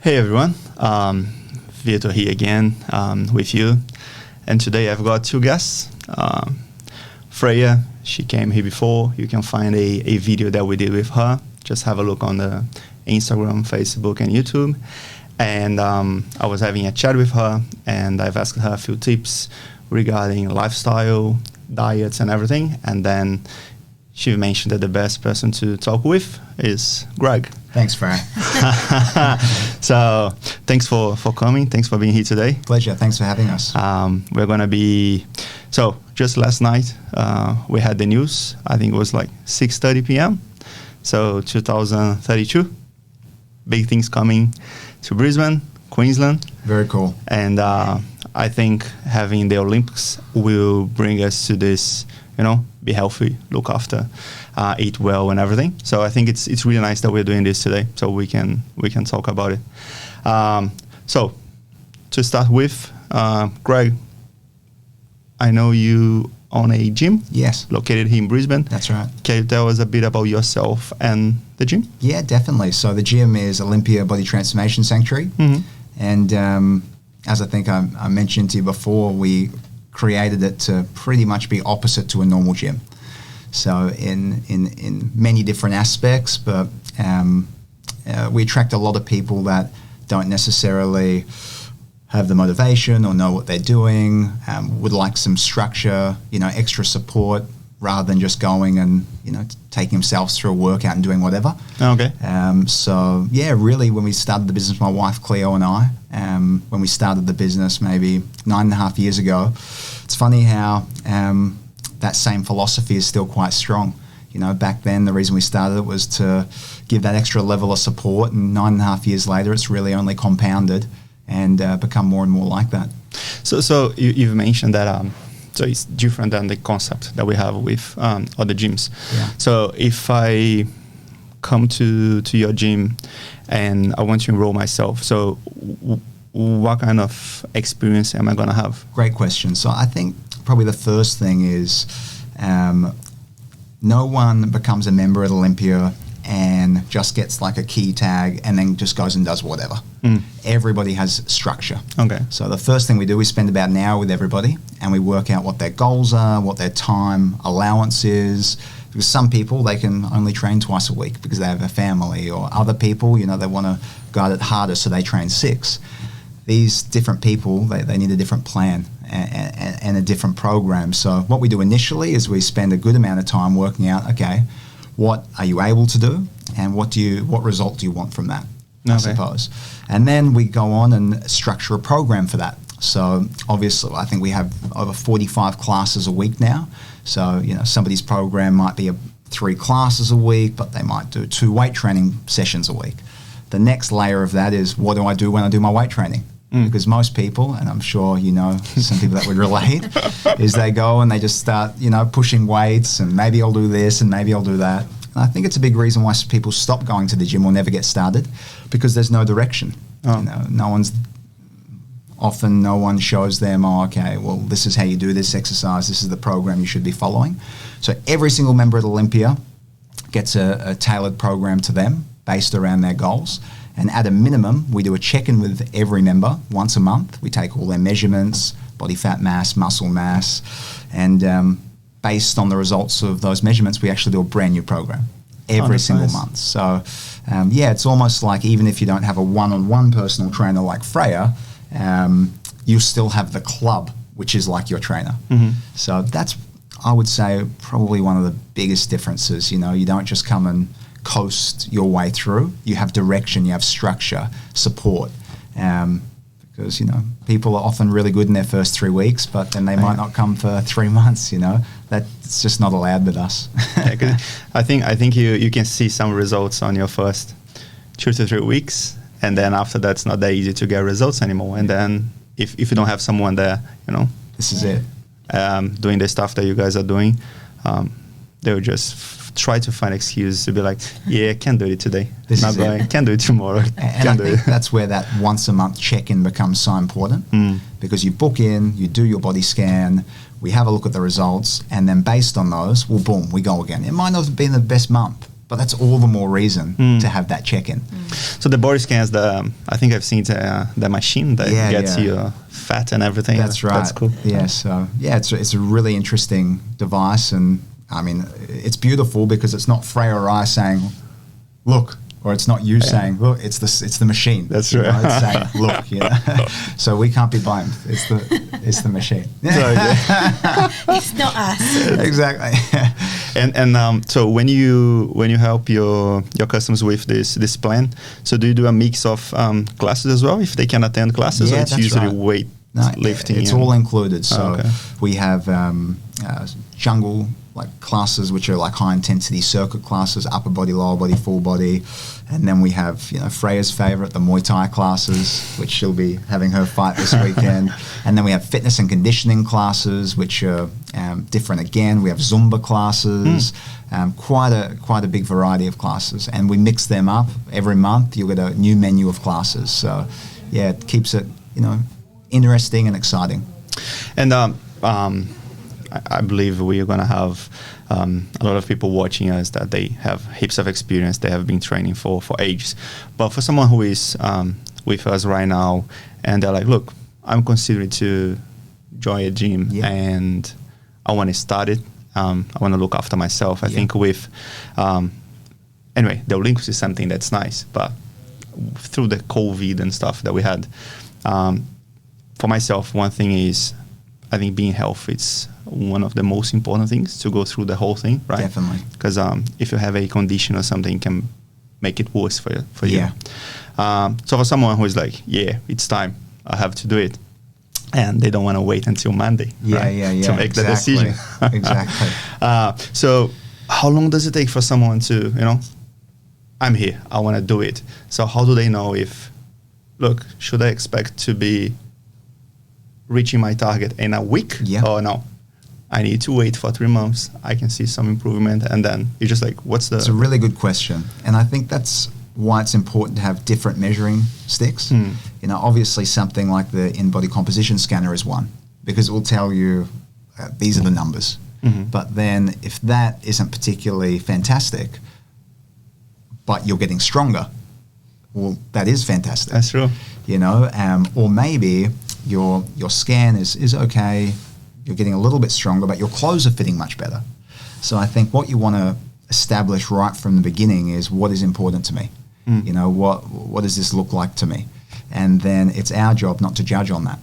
Hey everyone, Vitor here again with you, and today I've got two guests. Freya, she came here before. You can find a video that we did with her. Just have a look on the Instagram, Facebook, and YouTube. And I was having a chat with her, and I've asked her a few tips regarding lifestyle, diets, and everything. And then she mentioned that the best person to talk with is Greg. Thanks, Frank. So thanks for coming. Thanks for being here today. Pleasure. Thanks for having us. We're going to be... So just last night, we had the news. I think it was like 6:30 p.m. So 2032. Big things coming to Brisbane, Queensland. Very cool. And I think having the Olympics will bring us to this, be healthy, look after, eat well and everything. So I think it's really nice that we're doing this today, so we can talk about it. So to start with, Greg, I know you own a gym. Yes. Located here in Brisbane. That's right. Can you tell us a bit about yourself and the gym? Yeah, definitely. So the gym is Olympia Body Transformation Sanctuary. Mm-hmm. And as I think I mentioned to you before, we created it to pretty much be opposite to a normal gym. So in many different aspects, but we attract a lot of people that don't necessarily have the motivation or know what they're doing, would like some structure, extra support, rather than just going and, taking themselves through a workout and doing whatever. Okay. So, yeah, really when we started the business, my wife Cleo and I, when we started the business maybe 9.5 years ago, it's funny how that same philosophy is still quite strong. Back then the reason we started it was to give that extra level of support, and 9.5 years later it's really only compounded and become more and more like that. So you've mentioned that so it's different than the concept that we have with other gyms. Yeah. So if I come to your gym and I want to enroll myself, so what kind of experience am I going to have? Great question. So I think probably the first thing is no one becomes a member at Olympia and just gets like a key tag and then just goes and does whatever. Everybody has structure. Okay. So the first thing we do, we spend about an hour with everybody and we work out what their goals are, what their time allowance is. Because some people, they can only train twice a week because they have a family, or other people, they want to go at it harder, so they train 6. These different people, they need a different plan and a different program. So what we do initially is we spend a good amount of time working out, okay, what are you able to do, and what result do you want from that, I suppose. And then we go on and structure a program for that. So obviously I think we have over 45 classes a week now. So, somebody's program might be 3 classes a week, but they might do 2 weight training sessions a week. The next layer of that is, what do I do when I do my weight training? Because most people, and I'm sure some people that would relate, is they go and they just start, pushing weights, and maybe I'll do this and maybe I'll do that. And I think it's a big reason why people stop going to the gym or never get started, because there's no direction. No one shows them, okay, well, this is how you do this exercise, this is the program you should be following. So every single member at Olympia gets a tailored program to them based around their goals. And at a minimum, we do a check-in with every member once a month. We take all their measurements, body fat mass, muscle mass, and based on the results of those measurements, we actually do a brand new program every single month. So, it's almost like even if you don't have a one-on-one personal trainer like Freya, you still have the club, which is like your trainer. Mm-hmm. So that's, I would say, probably one of the biggest differences. You don't just come and coast your way through. You have direction, you have structure, support, because people are often really good in their first 3 weeks, but then they might not come for 3 months. That's just not allowed with us. I think you can see some results on your first 2 to 3 weeks, and then after that it's not that easy to get results anymore. And then if you don't have someone there, this is it, doing the stuff that you guys are doing, they would just try to find excuses to be like, yeah, can't do it today. This Not is going. it. Can't do it tomorrow. And I think that's where that once a month check-in becomes so important, because you book in, you do your body scan, we have a look at the results, and then based on those, well, boom, we go again. It might not have been the best month, but that's all the more reason to have that check-in. So the body scans, I think I've seen the machine that gets your fat and everything. That's right. That's cool. Yeah, so it's a really interesting device, and I mean, it's beautiful because it's not Freya or I saying, look, or it's not you saying, look, it's the machine. That's right. right. It's saying, look, So we can't be blamed. It's the machine. It's not us. Exactly. And so when you help your customers with this plan, so do you do a mix of classes as well if they can attend classes, or it's that's usually right. weight lifting? It's all included. So okay. we have jungle classes, which are like high intensity circuit classes, upper body, lower body, full body, and then we have Freya's favorite, the Muay Thai classes, which she'll be having her fight this weekend, and then we have fitness and conditioning classes, which are different again. We have Zumba classes, quite a big variety of classes, and we mix them up every month. You'll get a new menu of classes. So yeah, it keeps it interesting and exciting. And I believe we're going to have a lot of people watching us that they have heaps of experience. They have been training for ages. But for someone who is with us right now and they're like, look, I'm considering to join a gym and I want to start it. I want to look after myself. I think with, anyway, the Olympics is something that's nice. But through the COVID and stuff that we had, for myself, one thing is, I think being healthy, it's one of the most important things to go through the whole thing, right? Definitely. Because if you have a condition or something, it can make it worse for you. So for someone who is like, yeah, it's time, I have to do it, and they don't want to wait until Monday, to make the decision. Exactly. So how long does it take for someone to, I'm here, I want to do it. So how do they know if, look, should I expect to be reaching my target in a week or no? I need to wait for 3 months. I can see some improvement, and then you're just like, It's a really good question, and I think that's why it's important to have different measuring sticks. Obviously something like the in-body composition scanner is one, because it will tell you these are the numbers. But then if that isn't particularly fantastic, but you're getting stronger, well, that is fantastic. That's true. Or maybe your scan is okay, you're getting a little bit stronger, but your clothes are fitting much better. So I think what you want to establish right from the beginning is what is important to me. What does this look like to me? And then it's our job not to judge on that,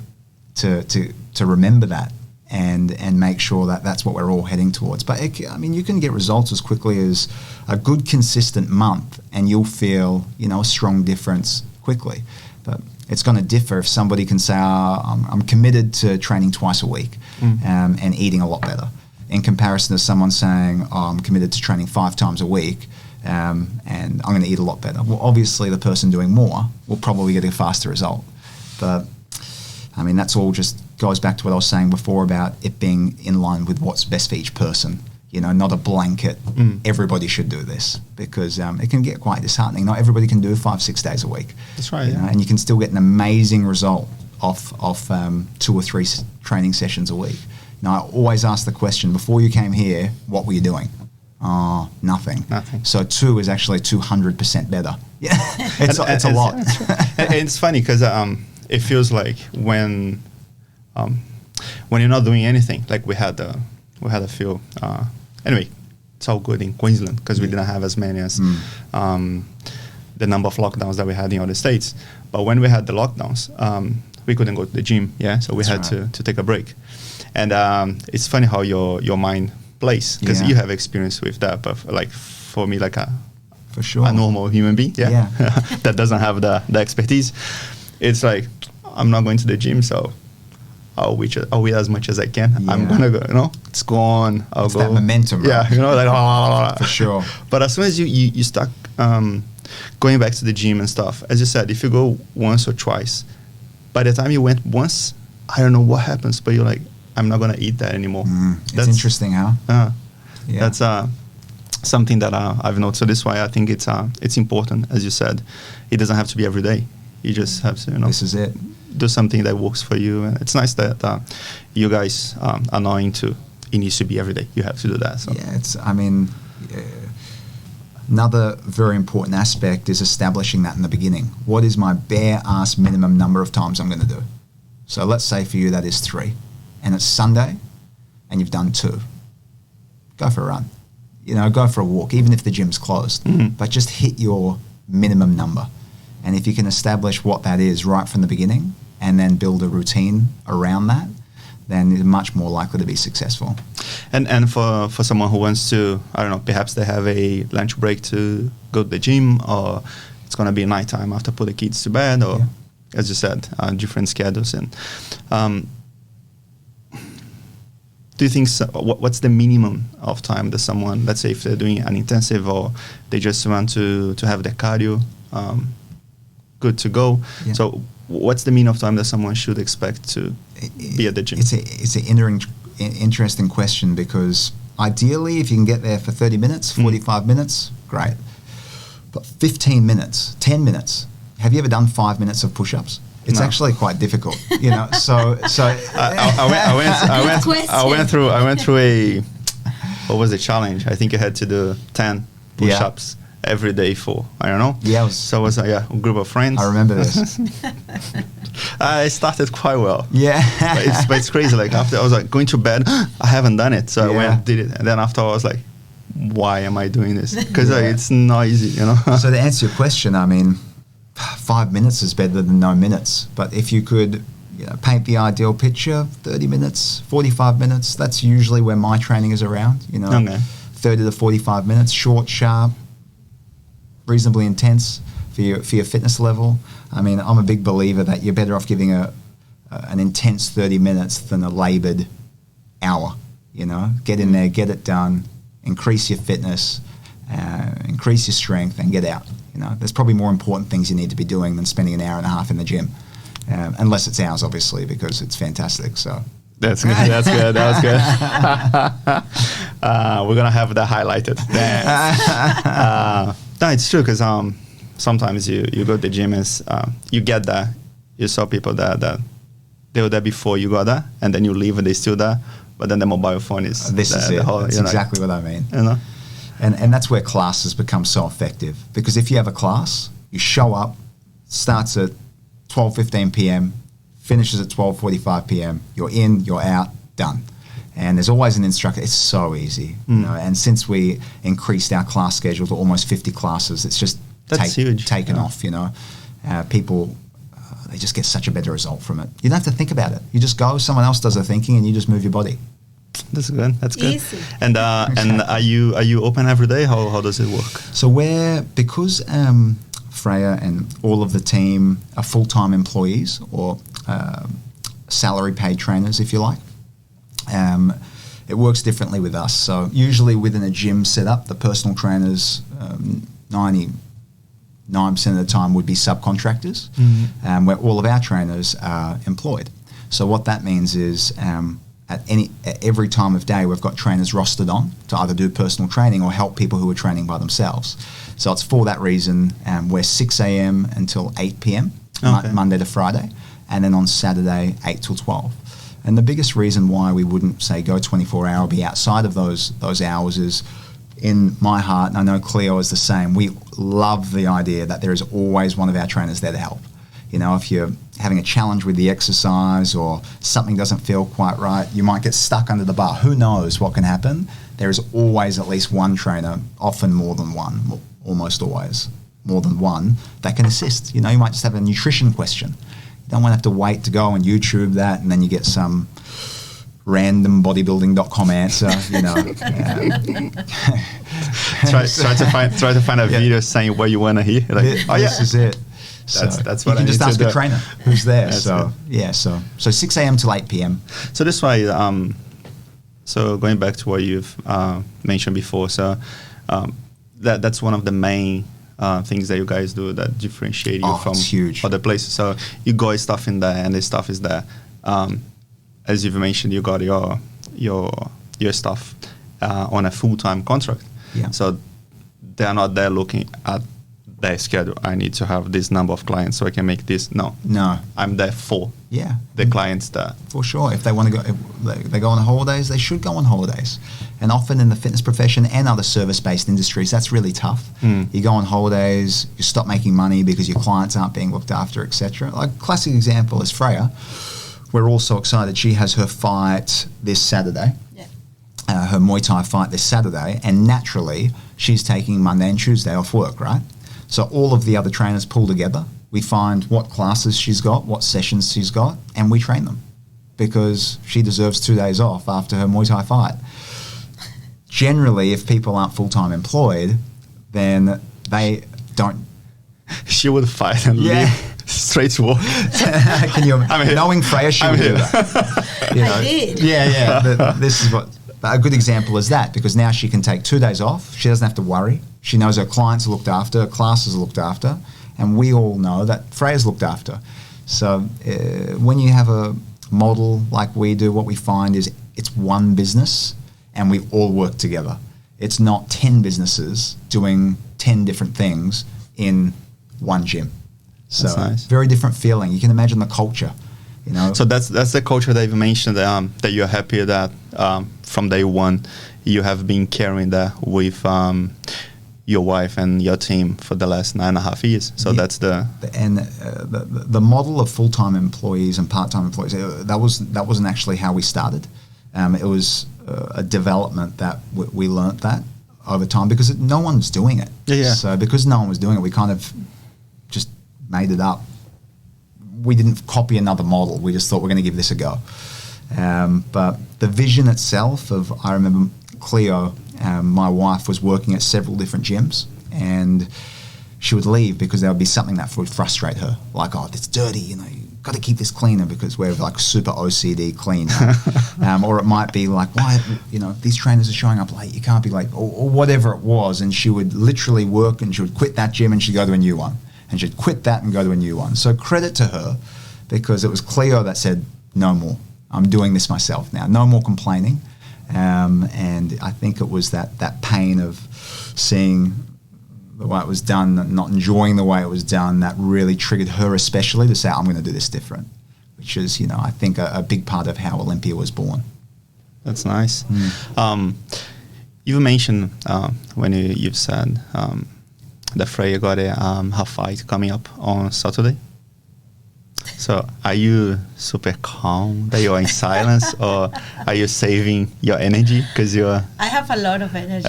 to remember that and make sure that that's what we're all heading towards. But you can get results as quickly as a good consistent month, and you'll feel a strong difference quickly. But it's going to differ if somebody can say, I'm committed to training twice a week and eating a lot better, in comparison to someone saying, I'm committed to training 5 times a week and I'm going to eat a lot better. Well, obviously the person doing more will probably get a faster result. But that's all just goes back to what I was saying before about it being in line with what's best for each person. Not a blanket, everybody should do this, because it can get quite disheartening. Not everybody can do 5-6 days a week. That's right. And you can still get an amazing result off 2 or 3 training sessions a week. Now, I always ask the question, before you came here, what were you doing? Oh, nothing. So 2 is actually 200% better. Yeah, it's a lot. And it's funny because it feels like when you're not doing anything, like we had a few. Anyway, it's all good in Queensland because we didn't have as many as the number of lockdowns that we had in other states. But when we had the lockdowns, we couldn't go to the gym. So we had to take a break. And it's funny how your mind plays, because you have experience with that. But like for me, like for sure, a normal human being, that doesn't have the expertise, it's like, I'm not going to the gym, so I'll eat as much as I can. I'm gonna go, it's gone. It's go. That momentum, right? For sure. But as soon as you start going back to the gym and stuff, as you said, if you go once or twice, by the time you went once, I don't know what happens, but you're like, I'm not gonna eat that anymore. It's interesting, huh? Yeah. That's something that I've noticed. So this is why I think it's important, as you said. It doesn't have to be every day. You just have to, This is it. do something that works for you. And it's nice that you guys are knowing it needs to be every day. You have to do that. So. Yeah, another very important aspect is establishing that in the beginning. What is my bare ass minimum number of times I'm going to do? So let's say for you that is 3, and it's Sunday, and you've done 2. Go for a run. Go for a walk, even if the gym's closed. Mm-hmm. But just hit your minimum number. And if you can establish what that is right from the beginning and then build a routine around that, then you're much more likely to be successful. And for someone who wants to, I don't know, perhaps they have a lunch break to go to the gym, or it's going to be nighttime after put the kids to bed, or, as you said, different schedules. And do you think, what's the minimum of time that someone, let's say if they're doing an intensive or they just want to have their cardio good to go. Yeah. So what's the minimum of time that someone should expect to be at the gym? It's an interesting question, because ideally if you can get there for 30 minutes, 45 minutes, great. But 15 minutes, 10 minutes, have you ever done 5 minutes of push-ups? It's actually quite difficult, So I went through a, what was the challenge? I think I had to do 10 push-ups every day for, I don't know. Yeah. So it was a group of friends. I remember this. I started quite well. Yeah. but it's crazy. Like after I was like going to bed, I haven't done it. So I went and did it. And then after I was like, why am I doing this? Because it's not easy, So to answer your question, 5 minutes is better than no minutes. But if you could paint the ideal picture, 30 minutes, 45 minutes, that's usually where my training is around, Okay. 30 to 45 minutes, short, sharp, reasonably intense for your fitness level. I'm a big believer that you're better off giving an intense 30 minutes than a laboured hour. Get in there, get it done, increase your fitness, increase your strength, and get out. There's probably more important things you need to be doing than spending an hour and a half in the gym, unless it's ours, obviously, because it's fantastic. So. That's good. That's good. That was good. We're gonna have that highlighted. No, it's true, because sometimes you go to the gym and you get there. You saw people that they were there before you got there, and then you leave and they're still there. But then the mobile phone is this is it. That's exactly what I mean. And that's where classes become so effective, because if you have a class, you show up, starts at 12:15 p.m., finishes at 12:45 p.m. You're in, you're out, done. And there's always an instructor. It's so easy, And since we increased our class schedule to almost 50 classes, it's just taken off. People they just get such a better result from it. You don't have to think about it. You just go. Someone else does the thinking, and you just move your body. That's good. That's good. Easy. And are you open every day? How does it work? So because Freya and all of the team are full-time employees, or salary paid trainers, if you like. It works differently with us. So usually within a gym setup, the personal trainers, 99% of the time would be subcontractors, where all of our trainers are employed. So what that means is at every time of day, we've got trainers rostered on to either do personal training or help people who are training by themselves. So it's for that reason we're 6 a.m. until 8 p.m. Monday to Friday, and then on Saturday 8 till 12. And the biggest reason why we wouldn't say go 24-hour or be outside of those hours is, in my heart, and I know Cleo is the same, we love the idea that there is always one of our trainers there to help. If you're having a challenge with the exercise or something doesn't feel quite right, you might get stuck under the bar. Who knows what can happen? There is always at least one trainer, often more than one, almost always more than one, that can assist. You might just have a nutrition question. You don't want to have to wait to go and YouTube that, and then you get some random bodybuilding.com answer. Try to find a video saying what you want to hear. This is it. That's what you can just ask a trainer who's there. So 6 a.m. till 8 p.m. So that's why. So going back to what you've mentioned before, so that's one of the main things that you guys do that differentiate you from other places. So you got stuff in there, and the stuff is there. As you've mentioned, you got your stuff, on a full-time contract. Yeah. So they are not there looking at their schedule. I need to have this number of clients so I can make this. No. I'm there for the clients there. For sure. If they want to go, if they go on holidays, they should go on holidays. And often in the fitness profession and other service-based industries, that's really tough. You go on holidays, you stop making money because your clients aren't being looked after, etc. Like classic example is Freya. We're all so excited. She has her fight this Saturday. Her Muay Thai fight this Saturday, and naturally she's taking Monday and Tuesday off work, right? So all of the other trainers pull together. We find what classes she's got, what sessions she's got, and we train them because she deserves 2 days off after her Muay Thai fight. Generally, if people aren't full-time employed, then they don't. She would fight and leave straight to work. Can you? Knowing Freya, she would do that. You know? I did. Yeah. This is what. But a good example is that, because now she can take 2 days off. She doesn't have to worry. She knows her clients are looked after, her classes are looked after, and we all know that Freya's looked after. So when you have a model like we do, what we find is it's one business and we all work together. It's not 10 businesses doing 10 different things in one gym. So that's nice. Very different feeling. You can imagine the culture. You know? So that's the culture that you mentioned, that you're happy that from day one you have been carrying that with your wife and your team for the last 9.5 years. So that's the model of full-time employees and part-time employees. That wasn't actually how we started. It was a development that we learnt that over time because no one was doing it. Yeah. So because no one was doing it, we kind of just made it up. We didn't copy another model. We just thought we're going to give this a go. But the vision itself I remember Cleo, my wife, was working at several different gyms, and she would leave because there would be something that would frustrate her. Like, oh, it's dirty, you got to keep this cleaner because we're like super OCD clean. Or it might be like, why, these trainers are showing up late, you can't be late, or whatever it was. And she would literally work and she would quit that gym and she'd go to a new one. And she'd quit that and go to a new one. So credit to her, because it was Cleo that said, no more. I'm doing this myself now. No more complaining. And I think it was that pain of seeing the way it was done, not enjoying the way it was done, that really triggered her especially to say, I'm going to do this different, which is, I think a big part of how Olympia was born. That's nice. You mentioned when you've said that Freya got her fight coming up on Saturday. So are you super calm that you're in silence, or are you saving your energy because you're? I have a lot of energy.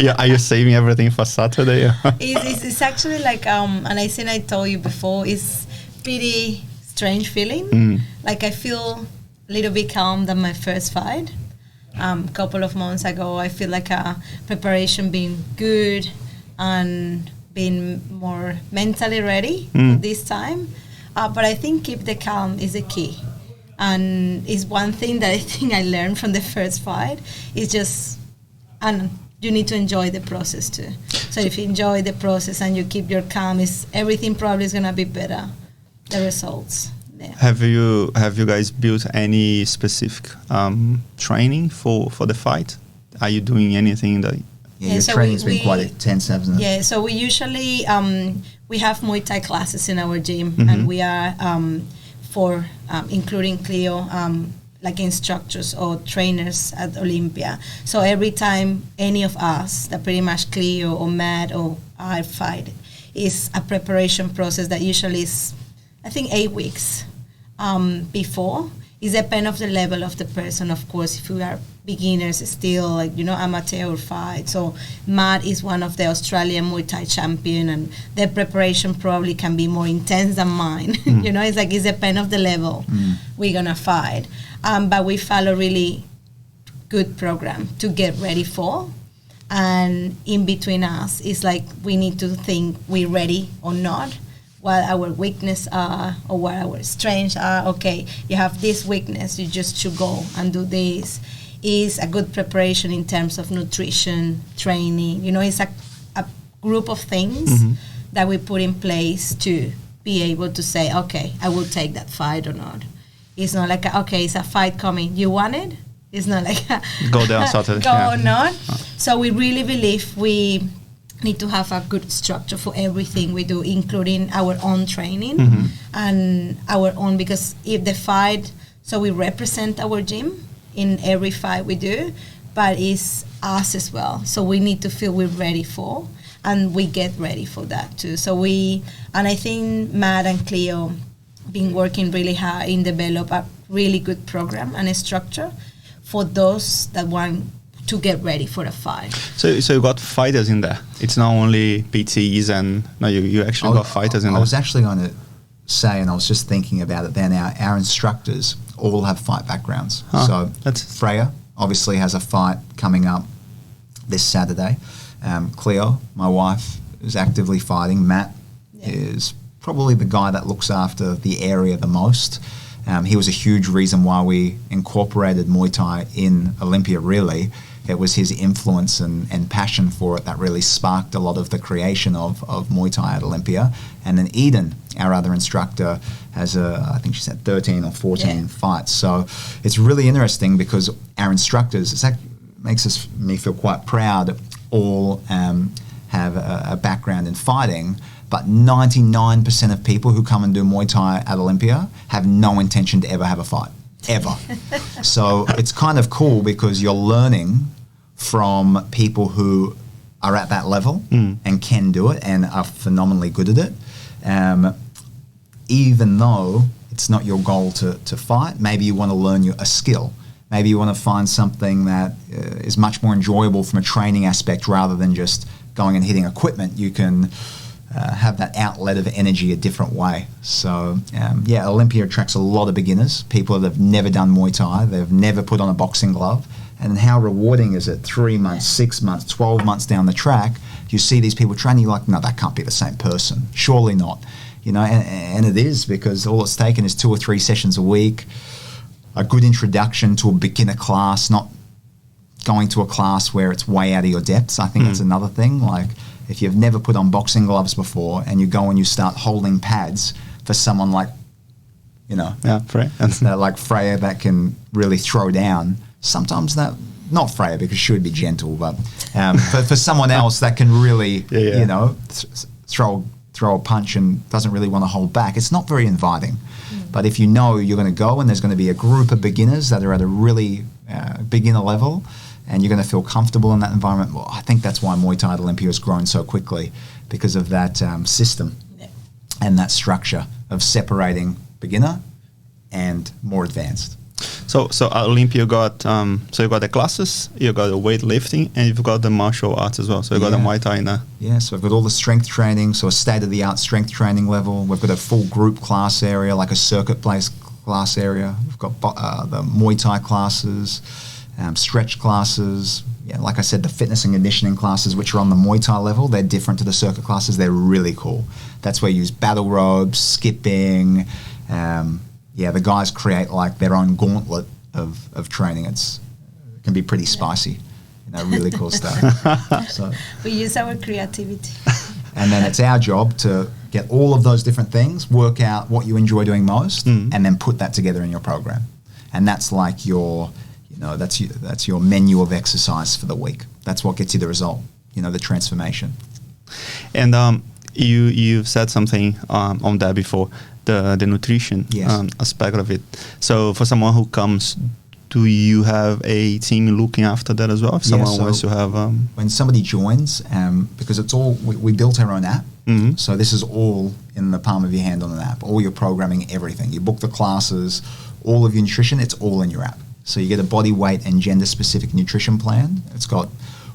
Are you saving everything for Saturday? It's actually like and I think I told you before, it's pretty strange feeling. Like I feel a little bit calm than my first fight. Couple of months ago, I feel like a preparation being good and being more mentally ready this time. But I think keep the calm is the key. And it's one thing that I think I learned from the first fight is just, and you need to enjoy the process too. So if you enjoy the process and you keep your calm, everything probably is going to be better, the results. Yeah. Have you guys built any specific training for the fight? Are you doing anything that? Yeah, your so training's been quite intense, hasn't it? Yeah, so we usually we have Muay Thai classes in our gym, and we are for including Cleo like instructors or trainers at Olympia. So every time any of us, that pretty much Cleo or Matt or I fight, is a preparation process that usually is, I think, 8 weeks before. It depends of the level of the person, of course. If we are beginners still, like, amateur fight. So Matt is one of the Australian Muay Thai champion, and their preparation probably can be more intense than mine. It's like, it's depends of the level we're going to fight. But we follow really good program to get ready for. And in between us, it's like we need to think we're ready or not, what our weakness are or what our strengths are. Okay, you have this weakness, you just should go and do this. Is a good preparation in terms of nutrition, training. It's a group of things that we put in place to be able to say, okay, I will take that fight or not. It's not like, okay, it's a fight coming. You want it? It's not like Go there on Saturday. go yeah. or not. So we really believe we need to have a good structure for everything we do, including our own training and our own, because if the fight, so we represent our gym in every fight we do, but it's us as well. So we need to feel we're ready for, and we get ready for that too. So and I think Matt and Cleo been working really hard in develop a really good program and a structure for those that want to get ready for a fight. So you got fighters in there. It's not only PTs and no, you actually got fighters in there. I was actually going to say, and I was just thinking about it then, our instructors all have fight backgrounds. So Freya obviously has a fight coming up this Saturday. Cleo, my wife, is actively fighting. Matt is probably the guy that looks after the area the most. He was a huge reason why we incorporated Muay Thai in Olympia, really. It was his influence and passion for it that really sparked a lot of the creation of Muay Thai at Olympia. And then Eden, our other instructor, has I think she said 13 or 14 fights. So it's really interesting because our instructors, makes me feel quite proud, all have a background in fighting, but 99% of people who come and do Muay Thai at Olympia have no intention to ever have a fight, ever. So it's kind of cool because you're learning from people who are at that level and can do it and are phenomenally good at it. Even though it's not your goal to fight, maybe you want to learn a skill. Maybe you want to find something that is much more enjoyable from a training aspect rather than just going and hitting equipment. You can have that outlet of energy a different way. So, Olympia attracts a lot of beginners, people that have never done Muay Thai, they've never put on a boxing glove. And how rewarding is it 3 months, 6 months, 12 months down the track, you see these people training, you're like, no, that can't be the same person. Surely not. You know, and it is, because all it's taken is 2 or 3 sessions a week, a good introduction to a beginner class, not going to a class where it's way out of your depths. I think that's another thing. Like, if you've never put on boxing gloves before and you go and you start holding pads for someone like, Freya. Like Freya that can really throw down, sometimes that, not Freya because she would be gentle, but for someone else that can really, throw a punch and doesn't really want to hold back, it's not very inviting. But if you know you're going to go and there's going to be a group of beginners that are at a really beginner level and you're going to feel comfortable in that environment, well, I think that's why Muay Thai at Olympia has grown so quickly, because of that system and that structure of separating beginner and more advanced. So at Olympia you got you got the classes, you got the weightlifting, and you've got the martial arts as well. So you got the Muay Thai in there. Yeah, so I've got all the strength training, so a state-of-the-art strength training level. We've got a full group class area, like a circuit-based class area. We've got the Muay Thai classes, stretch classes. Yeah, like I said, the fitness and conditioning classes, which are on the Muay Thai level, they're different to the circuit classes. They're really cool. That's where you use battle ropes, skipping. The guys create like their own gauntlet of training. It can be pretty spicy, really cool stuff. So we use our creativity. And then it's our job to get all of those different things, work out what you enjoy doing most, and then put that together in your program. And that's like your, that's your menu of exercise for the week. That's what gets you the result, the transformation. And you've said something on that before. The nutrition aspect of it. So for someone who comes, do you have a team looking after that as well? If someone wants to have... When somebody joins, because it's all... We built our own app. So this is all in the palm of your hand on an app. All your programming, everything. You book the classes, all of your nutrition, it's all in your app. So you get a body weight and gender-specific nutrition plan. It's got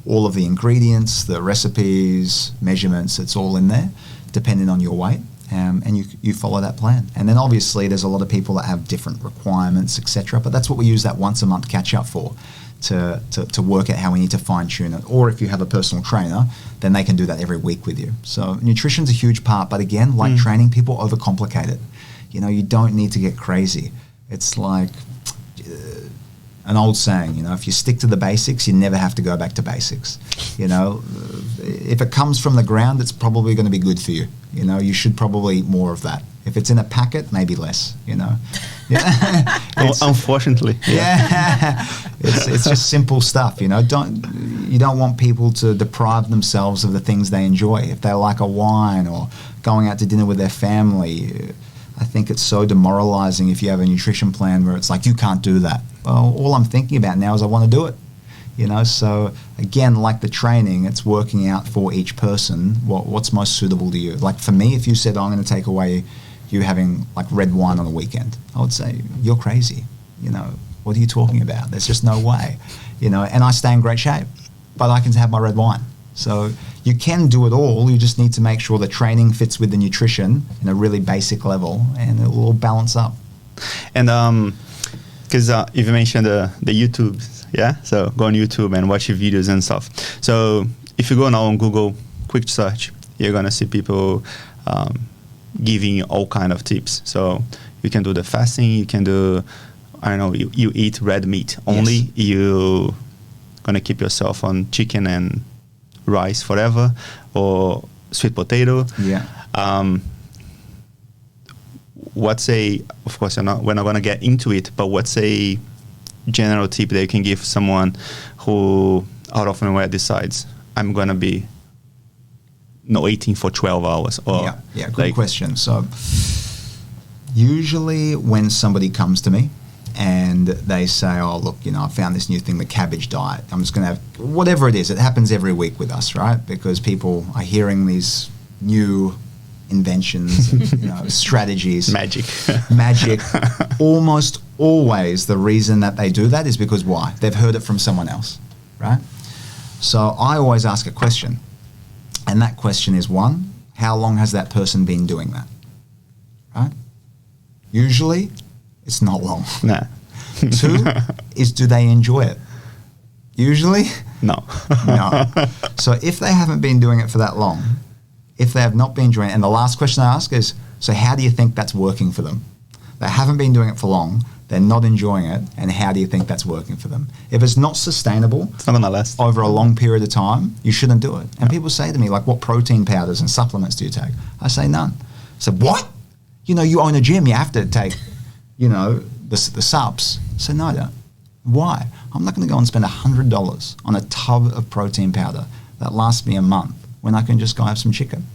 all of the ingredients, the recipes, measurements, it's all in there, depending on your weight. And you follow that plan. And then obviously there's a lot of people that have different requirements, etc. But that's what we use that once a month catch up for, to work out how we need to fine tune it. Or if you have a personal trainer, then they can do that every week with you. So nutrition's a huge part. But again, like training, people overcomplicate it. You don't need to get crazy. It's like, an old saying, you know, if you stick to the basics, you never have to go back to basics. You know, if it comes from the ground, it's probably going to be good for you. You know, you should probably eat more of that. If it's in a packet, maybe less, you know. Yeah. Unfortunately. Yeah. It's just simple stuff, you know. You don't want people to deprive themselves of the things they enjoy. If they like a wine or going out to dinner with their family, I think it's so demoralizing if you have a nutrition plan where it's like, you can't do that. Well, all I'm thinking about now is I want to do it. You know, so again, like the training, it's working out for each person what's most suitable to you. Like for me, if you said, I'm going to take away you having like red wine on the weekend, I would say, you're crazy. You know, what are you talking about? There's just no way. You know, and I stay in great shape, but I can have my red wine. So you can do it all. You just need to make sure the training fits with the nutrition in a really basic level, and it will all balance up. And because you've mentioned the YouTube, yeah? So go on YouTube and watch your videos and stuff. So if you go now on Google, quick search, you're going to see people giving you all kind of tips. So you can do the fasting, you can do, I don't know, you eat red meat only, yes. You going to keep yourself on chicken and rice forever, or sweet potato. Yeah. Of course, we're not going to get into it, but what's a general tip that you can give someone who out of nowhere decides, I'm going to be not eating for 12 hours? Or good question. So usually when somebody comes to me and they say, oh, look, you know, I found this new thing, the cabbage diet. I'm just going to have, whatever it is, it happens every week with us, right? Because people are hearing these new inventions, you know, strategies. Magic. Almost always the reason that they do that is because why? They've heard it from someone else, right? So I always ask a question. And that question is, one, how long has that person been doing that, right? Usually, it's not long. Nah. Two is, do they enjoy it? Usually, no. No. So if they haven't been doing it for that long, if they have not been enjoying it, and the last question I ask is, so how do you think that's working for them? They haven't been doing it for long, they're not enjoying it, and how do you think that's working for them? If it's not sustainable, it's not gonna last over a long period of time, you shouldn't do it. And people say to me, like, what protein powders and supplements do you take? I say none. I said, what? You know, you own a gym, you have to take, you know, the subs. I said, no, I don't. Why? I'm not going to go and spend $100 on a tub of protein powder that lasts me a month when I can just go have some chicken,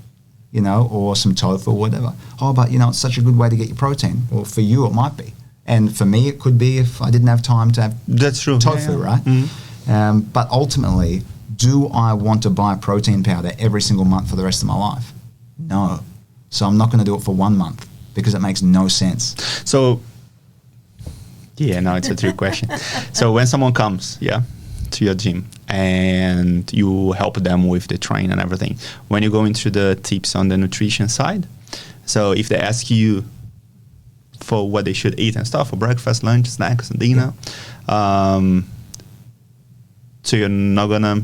you know, or some tofu or whatever. Oh, but, you know, it's such a good way to get your protein. Well, for you, it might be. And for me, it could be if I didn't have time to have That's true. tofu, right? Mm-hmm. But ultimately, do I want to buy protein powder every single month for the rest of my life? No. So I'm not going to do it for 1 month because it makes no sense. So, yeah, no, it's a trick question. So when someone comes, to your gym and you help them with the train and everything, when you go into the tips on the nutrition side, so if they ask you for what they should eat and stuff for breakfast, lunch, snacks, and dinner, so you're not gonna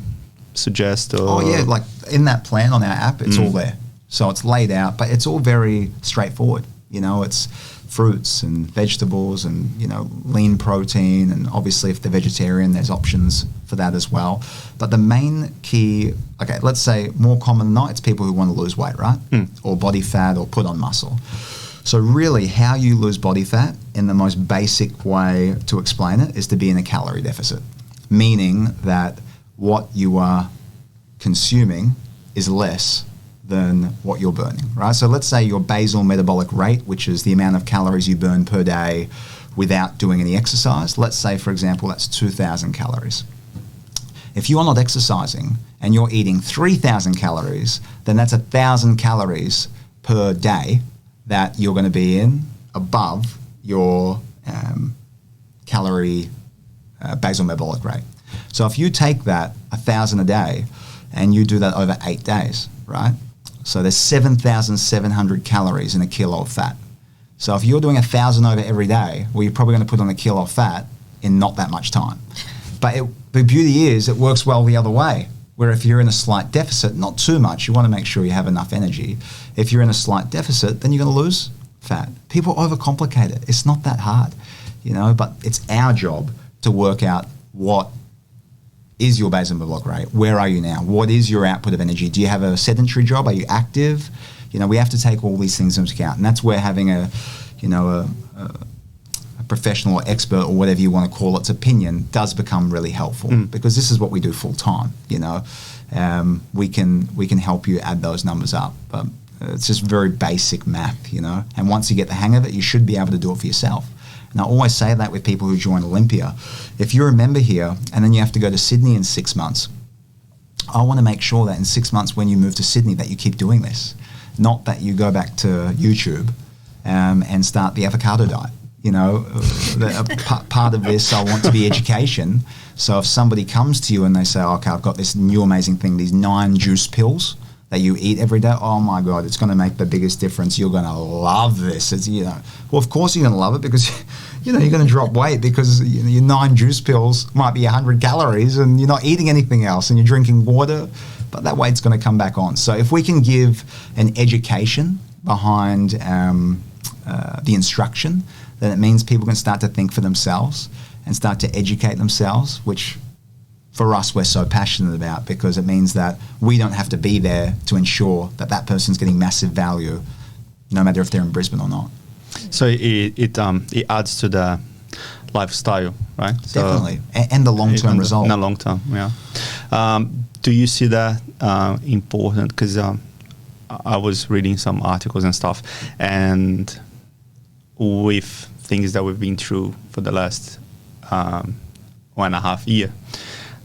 suggest or like in that plan on our app, it's all there. So it's laid out, but it's all very straightforward. You know, it's fruits and vegetables and, you know, lean protein, and obviously if they're vegetarian, there's options for that as well. But the main key, okay, let's say more common than not, it's people who want to lose weight, right? Or body fat or put on muscle. So really how you lose body fat in the most basic way to explain it is to be in a calorie deficit, meaning that what you are consuming is less than what you're burning, right? So let's say your basal metabolic rate, which is the amount of calories you burn per day without doing any exercise, let's say, for example, that's 2,000 calories. If you are not exercising and you're eating 3,000 calories, then that's 1,000 calories per day that you're going to be in above your calorie basal metabolic rate. So if you take that 1,000 a day and you do that over 8 days, right? So there's 7,700 calories in a kilo of fat. So if you're doing 1,000 over every day, well, you're probably going to put on a kilo of fat in not that much time. But the beauty is it works well the other way, where if you're in a slight deficit, not too much, you want to make sure you have enough energy. If you're in a slight deficit, then you're going to lose fat. People overcomplicate it. It's not that hard, you know, but it's our job to work out what is your basal metabolic rate. Where are you now? What is your output of energy? Do you have a sedentary job? Are you active? We have to take all these things into account, and that's where having a professional or expert or whatever you want to call its opinion does become really helpful, because this is what we do full time. We can help you add those numbers up, but it's just very basic math, and once you get the hang of it, you should be able to do it for yourself. And I always say that with people who join Olympia. If you're a member here and then you have to go to Sydney in 6 months, I want to make sure that in 6 months when you move to Sydney that you keep doing this, not that you go back to YouTube and start the avocado diet. Part of this, I want to be education. So if somebody comes to you and they say, okay, I've got this new amazing thing, these 9 juice pills that you eat every day, oh my God, it's going to make the biggest difference. You're going to love this. Well, of course you're going to love it, because you're going to drop weight, because your 9 juice pills might be 100 calories and you're not eating anything else and you're drinking water, but that weight's going to come back on. So if we can give an education behind the instruction, then it means people can start to think for themselves and start to educate themselves, which for us we're so passionate about, because it means that we don't have to be there to ensure that that person's getting massive value, no matter if they're in Brisbane or not. So it adds to the lifestyle, right? Definitely, and the long-term result. In the long term, yeah. Do you see that important? Because I was reading some articles and stuff, and with things that we've been through for the last 1.5 years,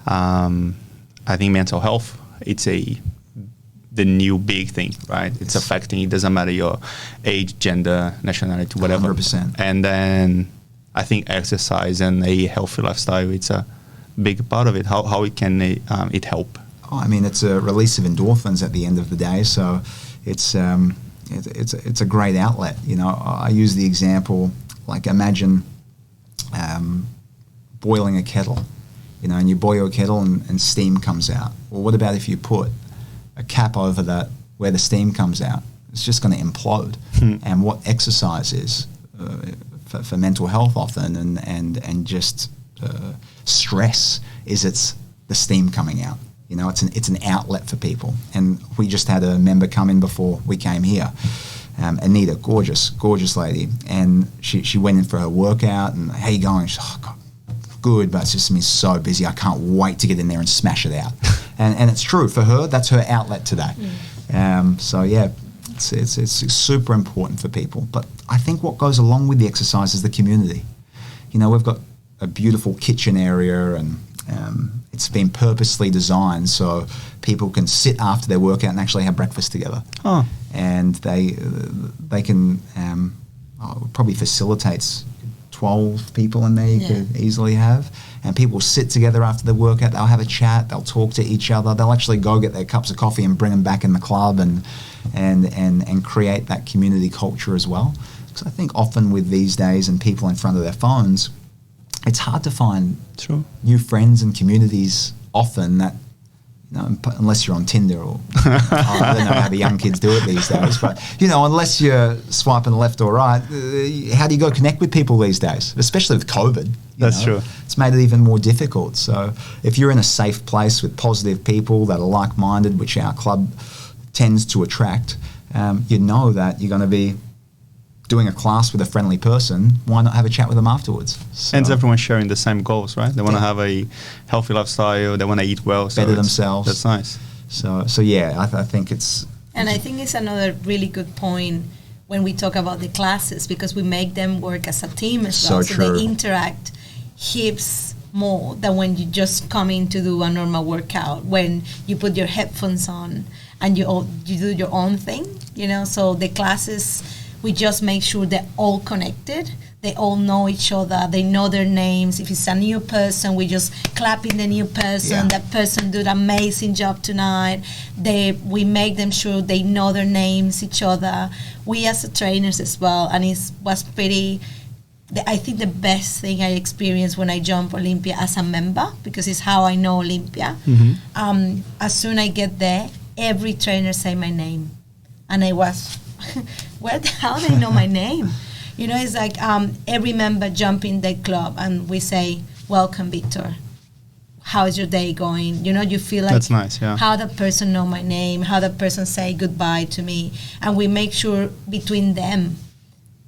I think mental health, it's the new big thing, right? It's affecting, it doesn't matter your age, gender, nationality, whatever. 100%. And then I think exercise and a healthy lifestyle, it's a big part of it. How it can it help? Oh, I mean, it's a release of endorphins at the end of the day, so it's a great outlet. I use the example, like imagine boiling a kettle, and you boil a kettle and steam comes out. Well, what about if you put a cap over that where the steam comes out? It's just going to implode. And what exercise is for mental health often and just stress is it's the steam coming out. It's an outlet for people. And we just had a member come in before we came here, Anita, gorgeous lady, and she went in for her workout, and how you going? She's, oh God, good, but it's just been so busy. I can't wait to get in there and smash it out. and it's true for her. That's her outlet today. So yeah, it's super important for people. But I think what goes along with the exercise is the community. We've got a beautiful kitchen area, and it's been purposely designed so people can sit after their workout and actually have breakfast together. Oh. And they can probably facilitates 12 people in there you could easily have, and people sit together after the workout. They'll have a chat, they'll talk to each other, they'll actually go get their cups of coffee and bring them back in the club and create that community culture as well. Because I think often with these days and people in front of their phones, it's hard to find new friends and communities often that, unless you're on Tinder or I don't know how the young kids do it these days, but unless you're swiping left or right, how do you go connect with people these days, especially with COVID? That's true. It's made it even more difficult. So if you're in a safe place with positive people that are like-minded, which our club tends to attract, you know that you're going to be doing a class with a friendly person. Why not have a chat with them afterwards? So, and everyone sharing the same goals, right? They want to have a healthy lifestyle. They want to eat well. Better themselves. That's nice. So yeah, I think it's... And I think it's another really good point when we talk about the classes, because we make them work as a team as well. So they interact heaps more than when you just come in to do a normal workout, when you put your headphones on and you do your own thing, So the classes, we just make sure they're all connected. They all know each other. They know their names. If it's a new person, we just clap in the new person. Yeah. That person did an amazing job tonight. We make them sure they know their names, each other. We as trainers as well. And it was pretty... I think the best thing I experienced when I joined Olympia as a member, because it's how I know Olympia. Mm-hmm. As soon as I get there, every trainer say my name. And I was... how they know my name? It's like every member jump in the club and we say, welcome, Victor. How is your day going? You know, you feel like That's nice, yeah. how the person know my name, how the person say goodbye to me, and we make sure between them,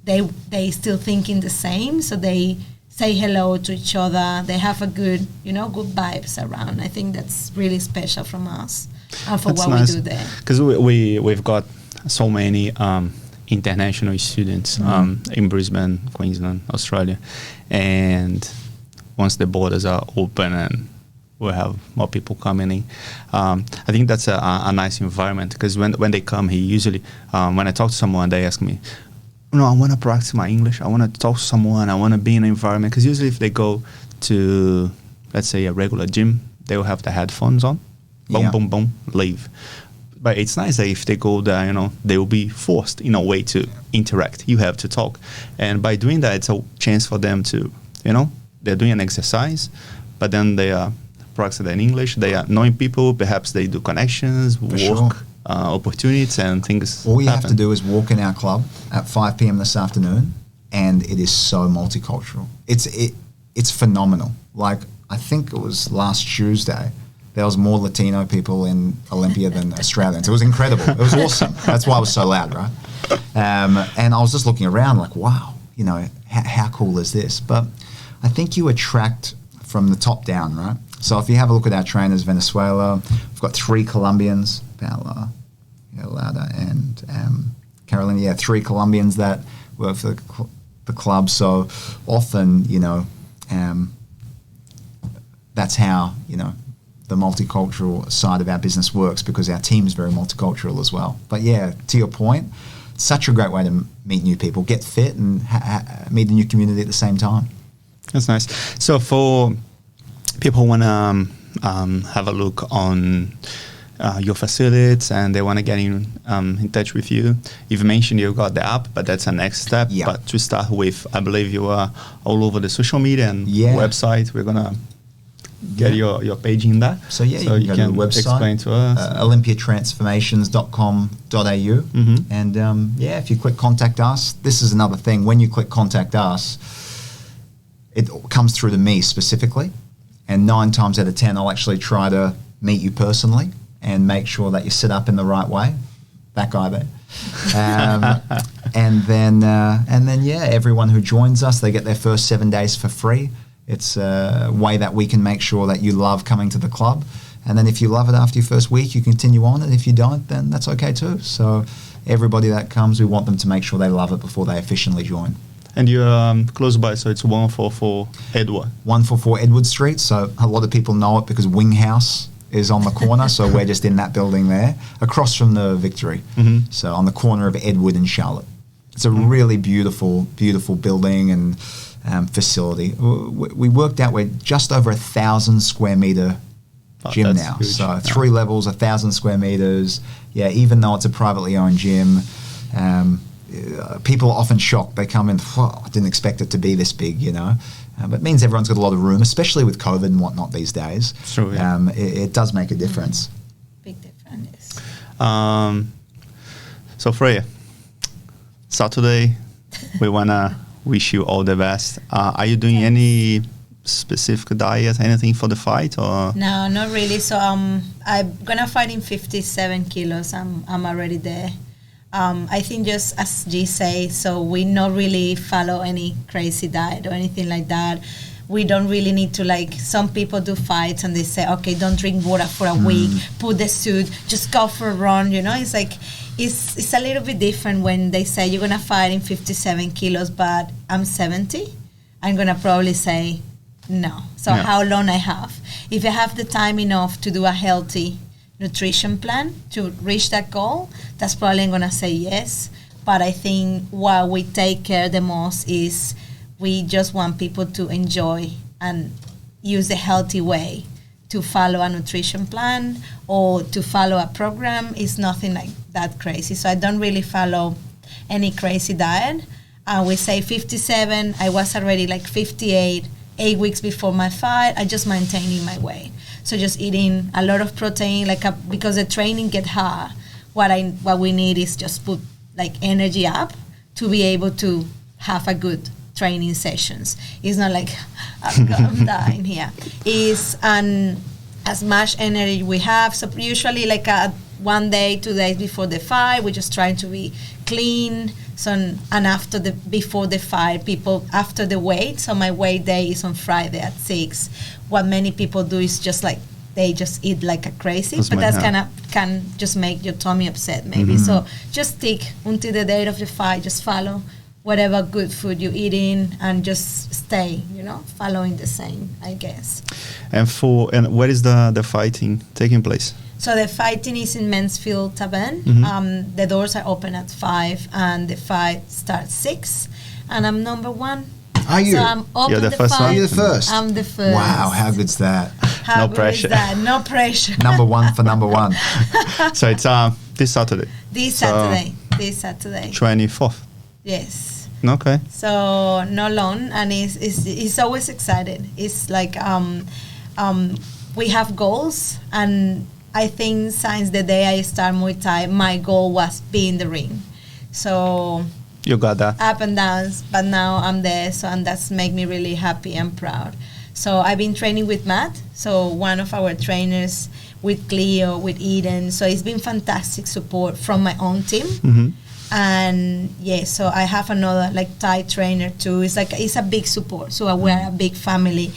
they still thinking the same, so they say hello to each other. They have a good, you know, good vibes around. I think that's really special from us and for That's what nice. we do there. Because we've got so many international students in Brisbane, Queensland, Australia, and once the borders are open and we have more people coming in, I think that's a nice environment, because when they come here, usually when I talk to someone, they ask me, no, I want to practice my English, I want to talk to someone, I want to be in an environment, because usually if they go to, let's say, a regular gym, they will have the headphones on, boom, Yeah. boom, boom, leave. But it's nice that if they go there, you know, they will be forced in a way to interact. You have to talk. And by doing that, it's a chance for them to, you know, they're doing an exercise, but then they are practicing in English, they are knowing people, perhaps they do connections, work, sure. Opportunities and things. All you happen. have to do is walk in our club at 5 p.m. this afternoon, and it is so multicultural. It's phenomenal. Like, I think it was last Tuesday, there was more Latino people in Olympia than Australians. It was incredible. It was awesome. That's why it was so loud, right? And I was just looking around like, wow, you know, how cool is this? But I think you attract from the top down, right? So if you have a look at our trainers, Venezuela, we've got 3 Colombians, Paola, Laura, and Carolina. Yeah, 3 Colombians that work for the club. So often, you know, that's how, you know, the multicultural side of our business works, because our team is very multicultural as well. But yeah, to your point, such a great way to meet new people, get fit, and meet a new community at the same time. That's nice. So for people who want to have a look on your facilities and they want to get in touch with you, you've mentioned you've got the app, but that's a next step. Yeah. But to start with, I believe you are all over the social media and website. We're going to get your page in there. So yeah, so you can go to the website, explain to us. olympiatransformations.com.au. And yeah, if you click contact us, this is another thing. When you click contact us, it comes through to me specifically. And 9 times out of 10, I'll actually try to meet you personally and make sure that you're set up in the right way. That guy there. And then, yeah, everyone who joins us, they get their first 7 days for free. It's a way that we can make sure that you love coming to the club. And then if you love it after your first week, you continue on. And if you don't, then that's okay too. So everybody that comes, we want them to make sure they love it before they officially join. And you're close by, so it's 144 Edward. 144 Edward Street. So a lot of people know it because Wing House is on the corner. So we're just in that building there, across from the Victory. Mm-hmm. So on the corner of Edward and Charlotte. It's a really beautiful, beautiful building and facility. We worked out we're just over 1,000 square meter gym now. Huge. So 3 levels, 1,000 square meters. Yeah, even though it's a privately owned gym, people are often shocked. They come in, I didn't expect it to be this big, you know. But it means everyone's got a lot of room, especially with COVID and whatnot these days. True, yeah. It does make a difference. Big difference. So Freya, Saturday, we want to wish you all the best. Are you doing any specific diet, anything for the fight, or? No, not really. So I'm gonna fight in 57 kilos. I'm already there. I think just as G say, so we not really follow any crazy diet or anything like that. We don't really need to, like, some people do fights and they say, okay, don't drink water for a week, put the suit, just go for a run, you know. It's like, it's a little bit different when they say you're gonna fight in 57 kilos, but I'm 70. I'm gonna probably say no. So how long I have? If I have the time enough to do a healthy nutrition plan to reach that goal, that's probably I'm gonna say yes. But I think what we take care the most is we just want people to enjoy and use a healthy way to follow a nutrition plan or to follow a program. Is nothing like that crazy. So I don't really follow any crazy diet. We say 57. I was already like 58, 8 weeks before my fight. I just maintaining my weight. So just eating a lot of protein, because the training get hard. What we need is just put like energy up to be able to have a good training sessions. It's not like I'm dying here. It's as much energy we have. So usually like 1 day, 2 days before the fight, we're just trying to be clean. So and before the fight, people after the weight. So my weight day is on Friday at 6. What many people do is just like they just eat like a crazy, but that's can just make your tummy upset maybe. So just stick until the day of the fight. Just follow whatever good food you're eating and just stay, following the same, I guess. And where is the fighting taking place? So the fighting is in Mansfield Tavern. The doors are open at 5 and the fight starts 6. And I'm number 1. Are you? So I'm open You're the first fight. one? You're the first? I'm the first. Wow, how good's that? How No good pressure. is that? No pressure. Number 1 for number 1. So it's this Saturday. This Saturday. 24th. Yes. Okay. So no long, and it's always excited. It's like we have goals, and I think since the day I start Muay Thai, my goal was be in the ring. So You got that. up and downs, but now I'm there, and that's make me really happy and proud. So I've been training with Matt, so one of our trainers, with Cleo, with Eden. So it's been fantastic support from my own team. And so I have another like Thai trainer too. It's a big support. So we're a big family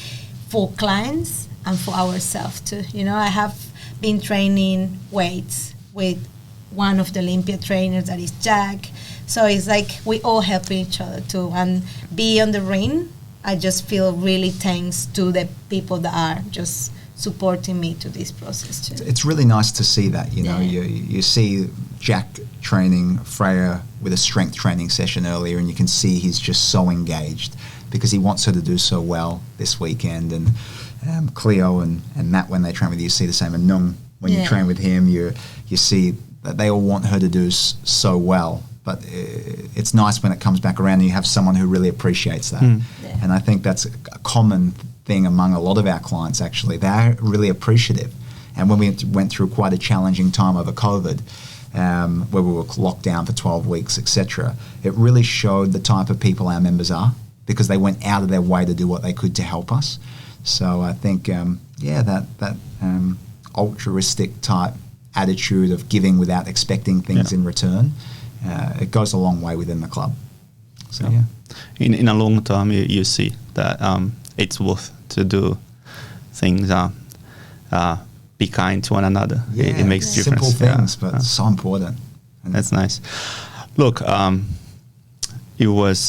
for clients and for ourselves too. I have been training weights with one of the Olympia trainers, that is Jack. So it's like we all help each other too. And be on the ring, I just feel really thanks to the people that are just supporting me to this process too. It's really nice to see that, you see Jack training Freya with a strength training session earlier, and you can see he's just so engaged because he wants her to do so well this weekend. And Cleo and Matt, when they train with you see the same. And Nung, when you train with him, you see that they all want her to do so well. But it's nice when it comes back around and you have someone who really appreciates that. And I think that's a common thing among a lot of our clients, actually. They're really appreciative. And when we went through quite a challenging time over COVID, where we were locked down for 12 weeks, etc., it really showed the type of people our members are, because they went out of their way to do what they could to help us. So I think, that altruistic type attitude of giving without expecting things in return, it goes a long way within the club. So in a long term, you see that it's worth to do things. Be kind to one another. It makes difference. Simple things, but so important. And that's nice. Look, it was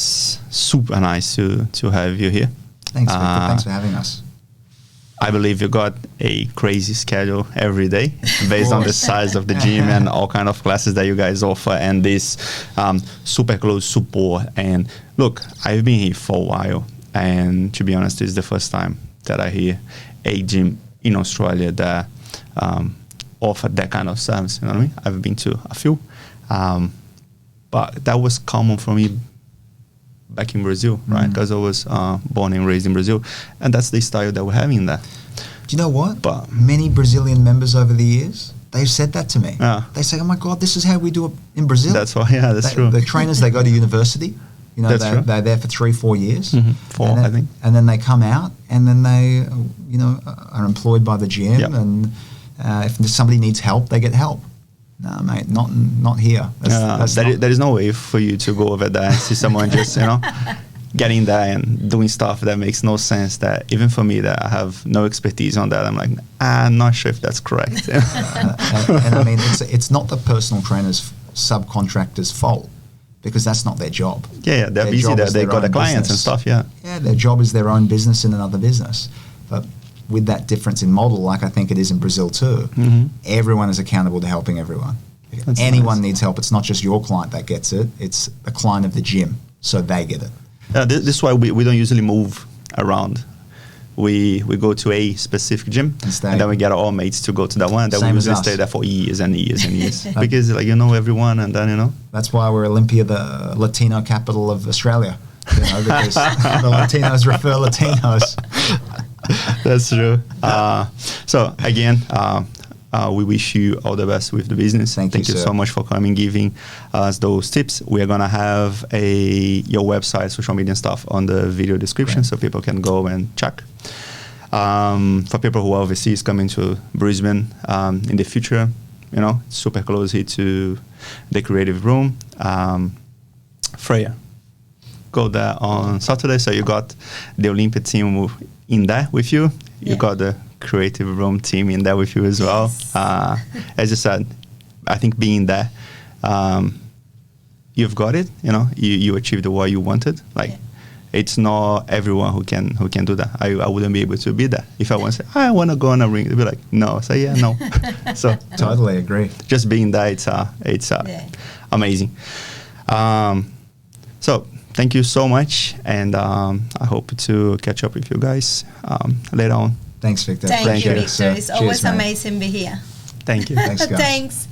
super nice to have you here. Thanks, Victor. Thanks for having us. I believe you got a crazy schedule every day based on the size of the gym and all kind of classes that you guys offer, and this super close support. And look, I've been here for a while, and to be honest, this is the first time that I hear a gym in Australia that offered that kind of service. You know what I mean? I've been to a few, but that was common for me back in Brazil, right? Because I was born and raised in Brazil, and that's the style that we're having there. Do you know what? But many Brazilian members over the years, they've said that to me. Yeah. They say, "Oh my God, this is how we do it in Brazil." That's why, that's true. The trainers, they go to university. That's true. They're there for 3-4 years. 4, I think. And then they come out, and then they, are employed by the gym. Yep. And if somebody needs help, they get help. No, mate, not here. There is no way for you to go over there and see someone just, getting there and doing stuff that makes no sense. That even for me, that I have no expertise on that, I'm like, I'm not sure if that's correct. and I mean, it's not the personal trainers, subcontractors' fault, because that's not their job. Yeah, they're busy there. They got the clients and stuff. Yeah, their job is their own business in another business, but with that difference in model, like I think it is in Brazil too, everyone is accountable to helping everyone. If anyone needs help, it's not just your client that gets it, it's the client of the gym, so they get it. This is why we don't usually move around. We go to a specific gym, and then we get our mates to go to that one, and then we usually stay there for years and years and years. Because everyone, and then, That's why we're Olympia, the Latino capital of Australia, because the Latinos refer Latinos. That's true. So again, We wish you all the best with the business. Thank you, you sir. so much for coming, giving us those tips. We are gonna have your website, social media stuff on the video description, Great. so people can go and check. For people who are overseas coming to Brisbane in the future, super close here to the creative room. Freya, go there on Saturday. So you got the Olympia team in there with you. You got the creative room team in there with you as well. Yes. As you said, I think being there, you've got it. You achieved what you wanted. It's not everyone who can do that. I wouldn't be able to be there if I want to say I want to go on a ring. They'd be like, no. Say yeah, no. So Totally agree. just being there, it's amazing. So thank you so much, and I hope to catch up with you guys later on. Thanks, Victor. Thank you, Appreciate it, Victor. sir. It's always Cheers, mate. amazing to be here. Thank you. Thanks, guys. Thanks.